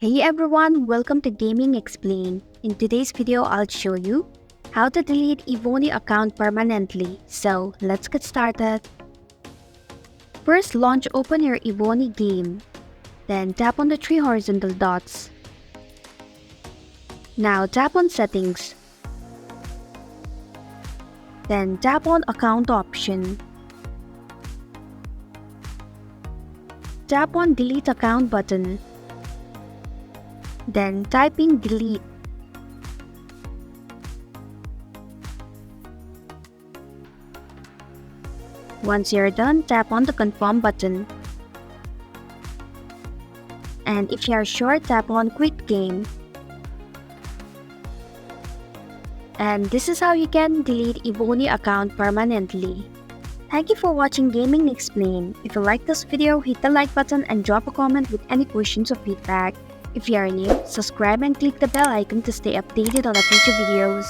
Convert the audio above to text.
Hey everyone, welcome to Gaming Explain. In today's video, I'll show you how to delete Evony account permanently. So let's get started. First, open your Evony game. Then tap on the three horizontal dots. Now tap on Settings. Then tap on Account option. Tap on Delete Account button. Then type in delete. Once you're done, tap on the confirm button. And if you are sure, tap on quit game. And this is how you can delete Evony account permanently. Thank you for watching Gaming Explain. If you like this video, hit the like button and drop a comment with any questions or feedback. If you are new, subscribe and click the bell icon to stay updated on our future videos.